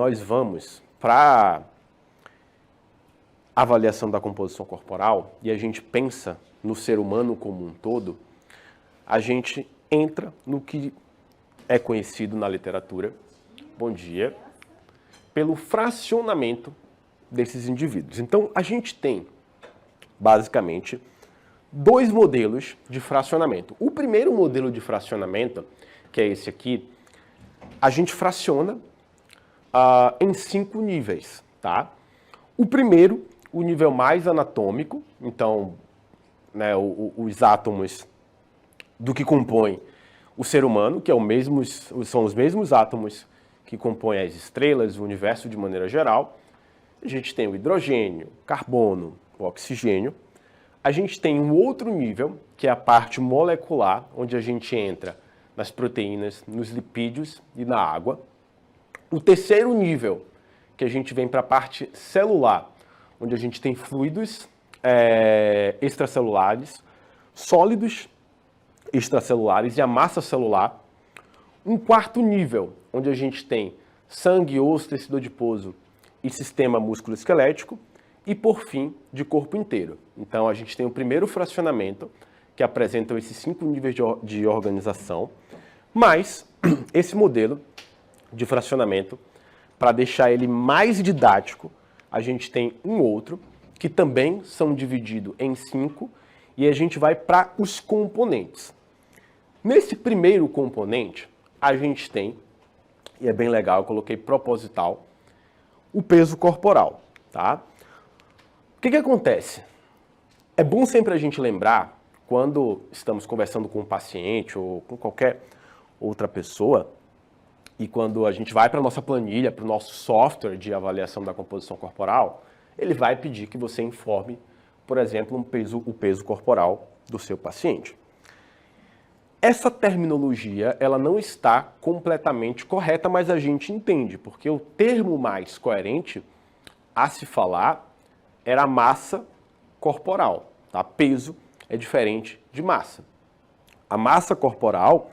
nós vamos para avaliação da composição corporal e a gente pensa no ser humano como um todo, a gente entra no que é conhecido na literatura, bom dia, pelo fracionamento desses indivíduos. Então, a gente tem, basicamente, dois modelos de fracionamento. O primeiro modelo de fracionamento, que é esse aqui, a gente fraciona em 5 níveis, tá? O primeiro, o nível mais anatômico, então, né, os átomos do que compõem o ser humano, que são os mesmos átomos que compõem as estrelas, o universo de maneira geral. A gente tem o hidrogênio, o carbono, o oxigênio. A gente tem um outro nível, que é a parte molecular, onde a gente entra nas proteínas, nos lipídios e na água. O terceiro nível, que a gente vem para a parte celular, onde a gente tem fluidos extracelulares, sólidos extracelulares e a massa celular. Um quarto nível, onde a gente tem sangue, osso, tecido adiposo e sistema músculo-esquelético. E, por fim, de corpo inteiro. Então, a gente tem o primeiro fracionamento, que apresentam esses 5 níveis de organização, mas esse modelo de fracionamento, para deixar ele mais didático, a gente tem um outro, que também são divididos em 5, e a gente vai para os componentes. Nesse primeiro componente, a gente tem, e é bem legal, eu coloquei proposital, o peso corporal, tá? O que acontece? É bom sempre a gente lembrar, quando estamos conversando com um paciente ou com qualquer outra pessoa, e quando a gente vai para a nossa planilha, para o nosso software de avaliação da composição corporal, ele vai pedir que você informe, por exemplo, o peso corporal do seu paciente. Essa terminologia, ela não está completamente correta, mas a gente entende, porque o termo mais coerente a se falar era massa corporal, tá? Peso é diferente de massa. A massa corporal,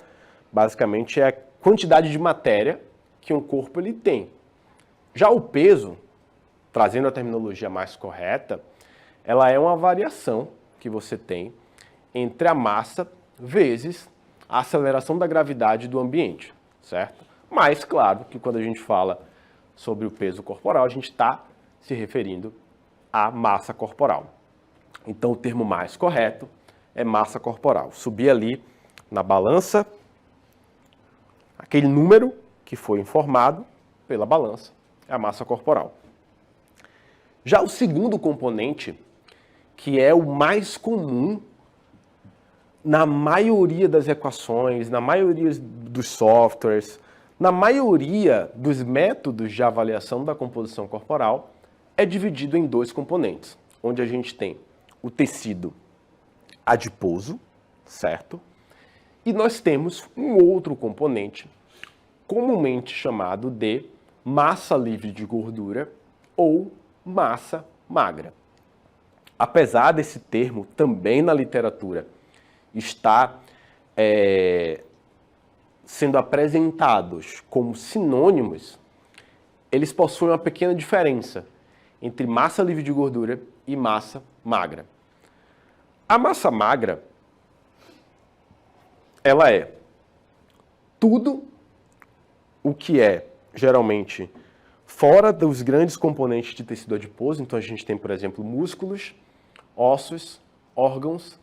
basicamente, é a quantidade de matéria que um corpo ele tem. Já o peso, trazendo a terminologia mais correta, ela é uma variação que você tem entre a massa vezes a aceleração da gravidade do ambiente, certo? Mas, claro, que quando a gente fala sobre o peso corporal, a gente está se referindo à massa corporal. Então, o termo mais correto é massa corporal. Subir ali na balança, aquele número que foi informado pela balança é a massa corporal. Já o segundo componente, que é o mais comum na maioria das equações, na maioria dos softwares, na maioria dos métodos de avaliação da composição corporal, é dividido em 2 componentes, onde a gente tem o tecido adiposo, certo? E nós temos um outro componente, comumente chamado de massa livre de gordura ou massa magra. Apesar desse termo também na literatura estar sendo apresentados como sinônimos, eles possuem uma pequena diferença entre massa livre de gordura e massa magra. A massa magra, ela é tudo o que é, geralmente, fora dos grandes componentes de tecido adiposo. Então, a gente tem, por exemplo, músculos, ossos, órgãos,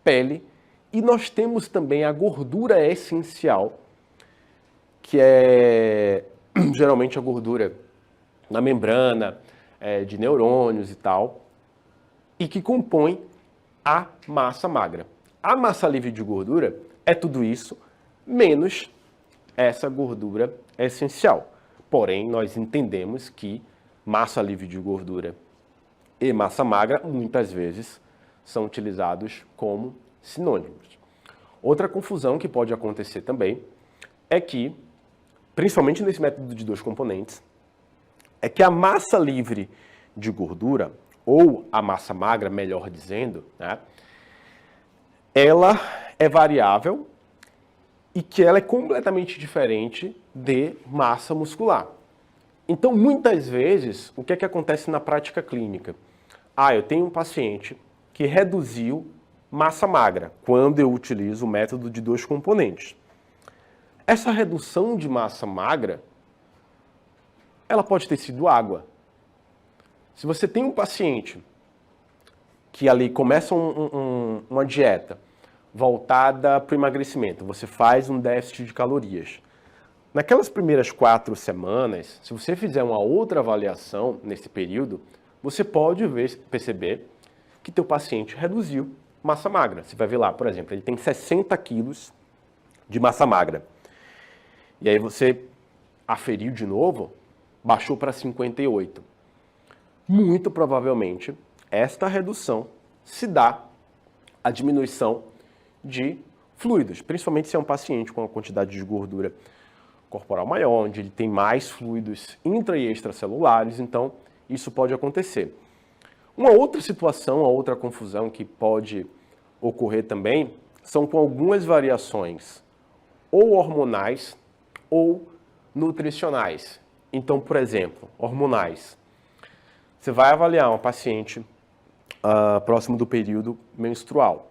pele, e nós temos também a gordura essencial, que é, geralmente, a gordura na membrana, de neurônios e tal, e que compõe a massa magra. A massa livre de gordura é tudo isso, menos essa gordura essencial. Porém, nós entendemos que massa livre de gordura e massa magra, muitas vezes, são utilizados como sinônimos. Outra confusão que pode acontecer também é que, principalmente nesse método de 2 componentes, é que a massa livre de gordura, ou a massa magra, melhor dizendo, né, ela é variável e que ela é completamente diferente de massa muscular. Então, muitas vezes, o que é que acontece na prática clínica? Eu tenho um paciente que reduziu massa magra quando eu utilizo o método de 2 componentes. Essa redução de massa magra, ela pode ter sido água. Se você tem um paciente que ali começa uma dieta voltada para o emagrecimento, você faz um déficit de calorias. Naquelas primeiras 4 semanas, se você fizer uma outra avaliação nesse período, você pode perceber que teu paciente reduziu massa magra. Você vai ver lá, por exemplo, ele tem 60 quilos de massa magra. E aí você aferiu de novo, baixou para 58. Muito provavelmente, esta redução se dá à diminuição de fluidos, principalmente se é um paciente com uma quantidade de gordura corporal maior, onde ele tem mais fluidos intra e extracelulares, então isso pode acontecer. Uma outra situação, uma outra confusão que pode ocorrer também são com algumas variações ou hormonais ou nutricionais. Então, por exemplo, hormonais. Você vai avaliar uma paciente próximo do período menstrual.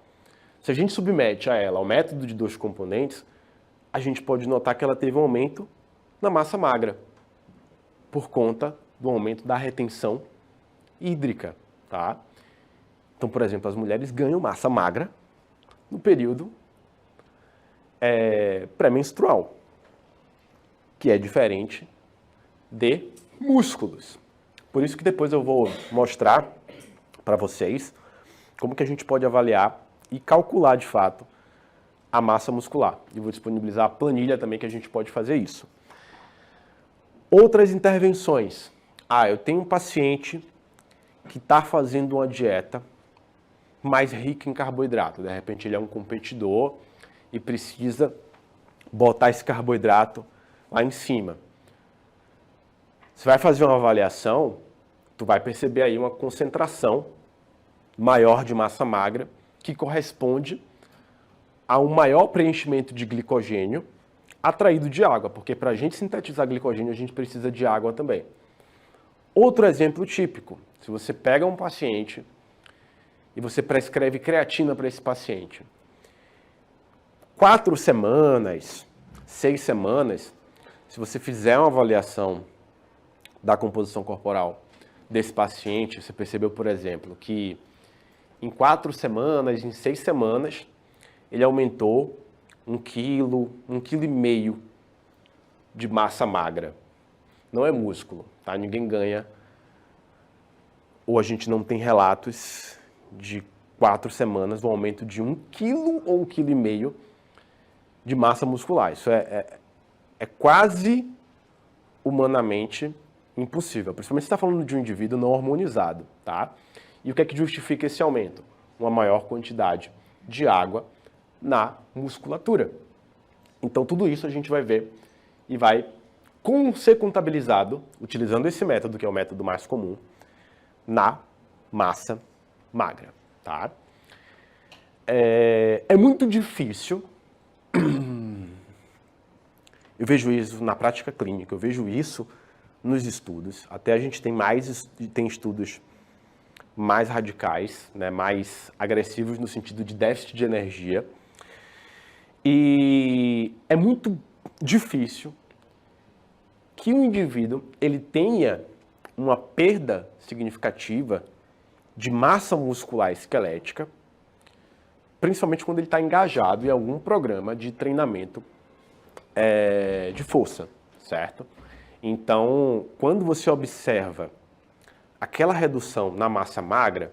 Se a gente submete a ela ao método de 2 componentes, a gente pode notar que ela teve um aumento na massa magra, por conta do aumento da retenção hídrica, tá? Então, por exemplo, as mulheres ganham massa magra no período pré-menstrual, que é diferente de músculos. Por isso que depois eu vou mostrar para vocês como que a gente pode avaliar e calcular de fato a massa muscular. E vou disponibilizar a planilha também que a gente pode fazer isso. Outras intervenções. Eu tenho um paciente que está fazendo uma dieta mais rica em carboidrato. De repente ele é um competidor e precisa botar esse carboidrato lá em cima. Você vai fazer uma avaliação, tu vai perceber aí uma concentração maior de massa magra que corresponde a um maior preenchimento de glicogênio atraído de água, porque para a gente sintetizar glicogênio a gente precisa de água também. Outro exemplo típico, se você pega um paciente e você prescreve creatina para esse paciente, 4 semanas, 6 semanas, se você fizer uma avaliação da composição corporal desse paciente, você percebeu, por exemplo, que em 4 semanas, em 6 semanas, ele aumentou 1 quilo, 1,5 kg de massa magra. Não é músculo, tá? Ninguém ganha, ou a gente não tem relatos de 4 semanas, um aumento de 1 quilo ou 1,5 kg de massa muscular. Isso é quase humanamente impossível, principalmente se está falando de um indivíduo não hormonizado, tá? E o que é que justifica esse aumento? Uma maior quantidade de água na musculatura. Então tudo isso a gente vai ver e vai ser contabilizado, utilizando esse método, que é o método mais comum, na massa magra, tá? É muito difícil, eu vejo isso na prática clínica, eu vejo isso nos estudos, até a gente tem estudos mais radicais, né, mais agressivos no sentido de déficit de energia, e é muito difícil que um indivíduo ele tenha uma perda significativa de massa muscular esquelética, principalmente quando ele está engajado em algum programa de treinamento de força, certo? Então, quando você observa aquela redução na massa magra,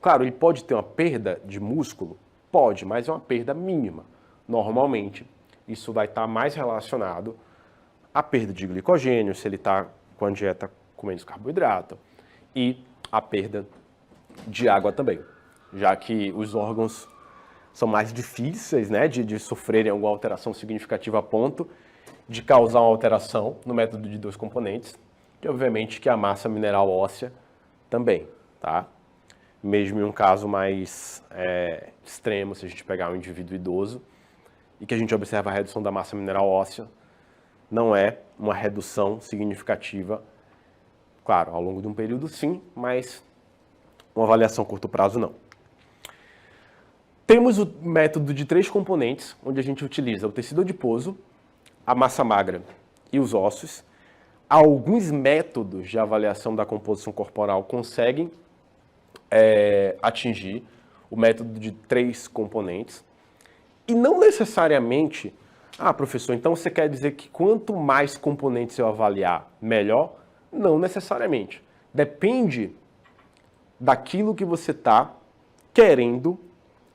claro, ele pode ter uma perda de músculo? Pode, mas é uma perda mínima. Normalmente, isso vai estar mais relacionado à perda de glicogênio, se ele está com a dieta com menos carboidrato, e a perda de água também, já que os órgãos são mais difíceis, né, de sofrerem alguma alteração significativa a ponto de causar uma alteração no método de 2 componentes, e obviamente que a massa mineral óssea também, tá? Mesmo em um caso mais extremo, se a gente pegar um indivíduo idoso e que a gente observa a redução da massa mineral óssea, não é uma redução significativa Claro, ao longo de um período sim, mas uma avaliação a curto prazo não. Temos o método de 3 componentes, onde a gente utiliza o tecido adiposo, a massa magra e os ossos. Alguns métodos de avaliação da composição corporal conseguem atingir o método de 3 componentes. E não necessariamente, professor, então você quer dizer que quanto mais componentes eu avaliar, melhor? Não necessariamente. Depende daquilo que você está querendo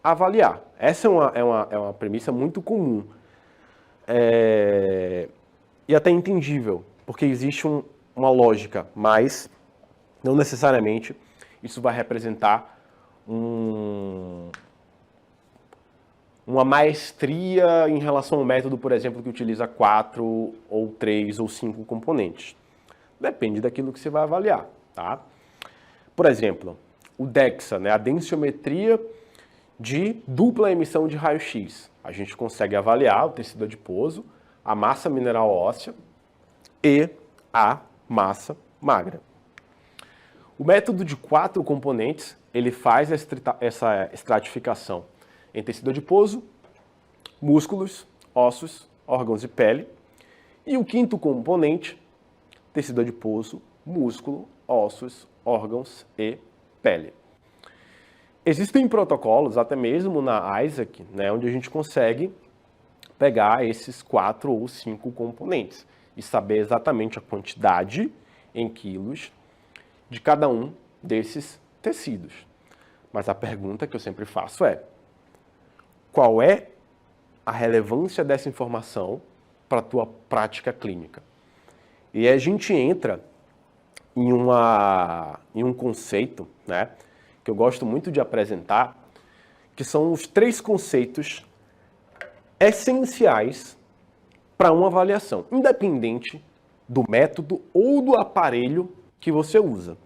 avaliar. Essa é uma premissa muito comum. E até entendível, porque existe uma lógica, mas não necessariamente isso vai representar uma maestria em relação ao método, por exemplo, que utiliza 4 ou 3 ou 5 componentes. Depende daquilo que você vai avaliar, tá? Por exemplo, o DEXA, né, a densiometria de dupla emissão de raio-x. A gente consegue avaliar o tecido adiposo, a massa mineral óssea e a massa magra. O método de 4 componentes, ele faz essa estratificação em tecido adiposo, músculos, ossos, órgãos e pele. E o 5º componente, tecido adiposo, músculo, ossos, órgãos e pele. Existem protocolos, até mesmo na ISAC, né, onde a gente consegue pegar esses 4 ou 5 componentes e saber exatamente a quantidade em quilos de cada um desses tecidos. Mas a pergunta que eu sempre faço é: qual é a relevância dessa informação para a tua prática clínica? E a gente entra em um conceito, né, que eu gosto muito de apresentar, que são os 3 conceitos essenciais para uma avaliação, independente do método ou do aparelho que você usa.